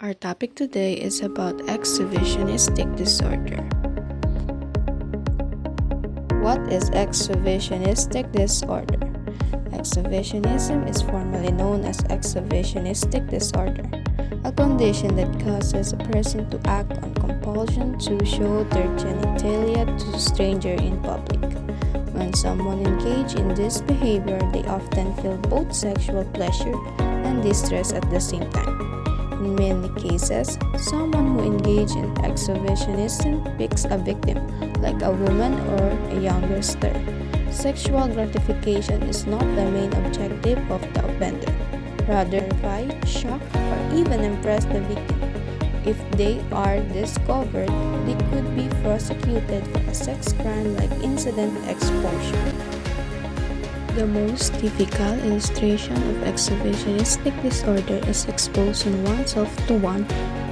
Our topic today is about exhibitionistic disorder. What is exhibitionistic disorder? Exhibitionism is formally known as exhibitionistic disorder, a condition that causes a person to act on compulsion to show their genitalia to a stranger in public. When someone engages in this behavior, they often feel both sexual pleasure and distress at the same time. In many cases, someone who engages in exhibitionism picks a victim, like a woman or a youngster. Sexual gratification is not the main objective of the offender. Rather, terrify, shock, or even impress the victim. If they are discovered, they could be prosecuted for a sex crime like incident exposure. The most typical illustration of exhibitionistic disorder is exposing oneself to one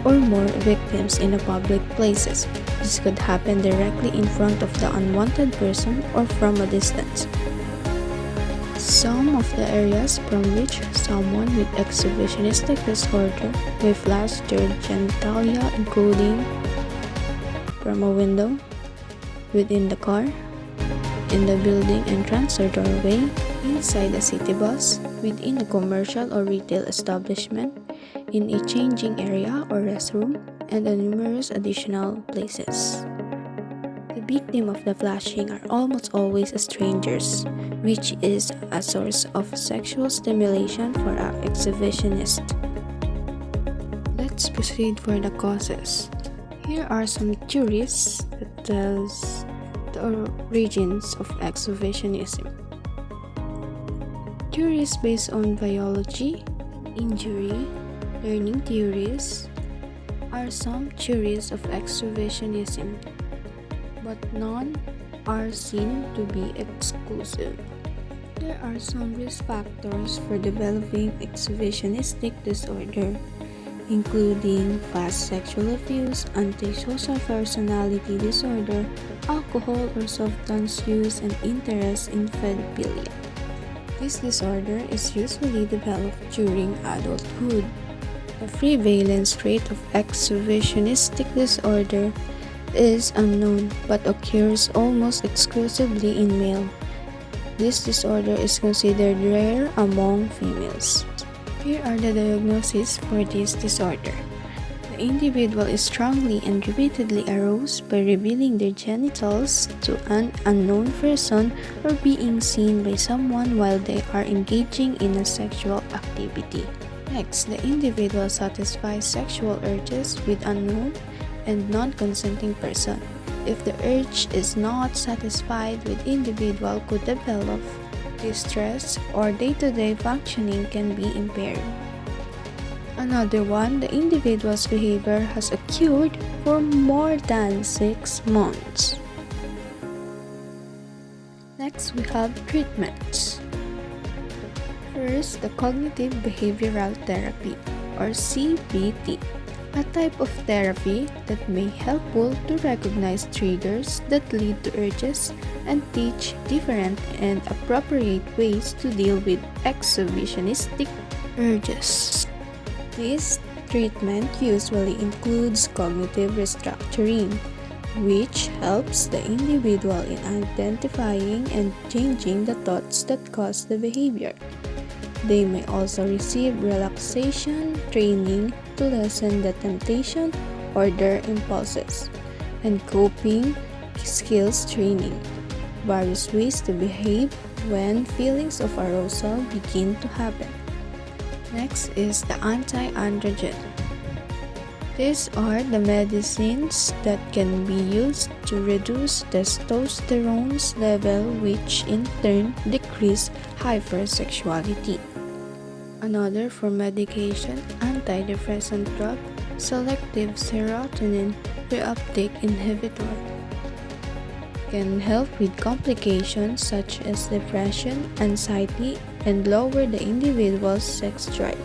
or more victims in public places. This could happen directly in front of the unwanted person or from a distance. Some of the areas from which someone with exhibitionistic disorder may flash their genitalia including from a window, within the car, in the building entrance or doorway, inside a city bus, within a commercial or retail establishment, in a changing area or restroom, and numerous additional places. The victim of the flashing are almost always strangers, which is a source of sexual stimulation for an exhibitionist. Let's proceed for the causes. Here are some theories that tells the origins of exhibitionism. Theories based on biology, injury, learning theories are some theories of exhibitionism, but none are seen to be exclusive. There are some risk factors for developing exhibitionistic disorder, including past sexual abuse, antisocial personality disorder, alcohol or substance use, and interest in pedophilia. This disorder is usually developed during adulthood. The prevalence rate of exhibitionistic disorder is unknown but occurs almost exclusively in males. This disorder is considered rare among females. Here are the diagnoses for this disorder. The individual is strongly and repeatedly aroused by revealing their genitals to an unknown person or being seen by someone while they are engaging in a sexual activity. Next, the individual satisfies sexual urges with unknown and non-consenting person. If the urge is not satisfied, the individual could develop distress or day-to-day functioning can be impaired. Another one, the individual's behavior has occurred for more than 6 months. Next, we have treatments. First, the cognitive behavioral therapy or CBT, a type of therapy that may helpful to recognize triggers that lead to urges and teach different and appropriate ways to deal with exhibitionistic urges. This treatment usually includes cognitive restructuring, which helps the individual in identifying and changing the thoughts that cause the behavior. They may also receive relaxation training to lessen the temptation or their impulses, and coping skills training, various ways to behave when feelings of arousal begin to happen. Next is the anti-androgen. These are the medicines that can be used to reduce testosterone's level, which in turn decrease hypersexuality. Another for medication, antidepressant drug, selective serotonin reuptake inhibitor, can help with complications such as depression, anxiety, and lower the individual's sex drive.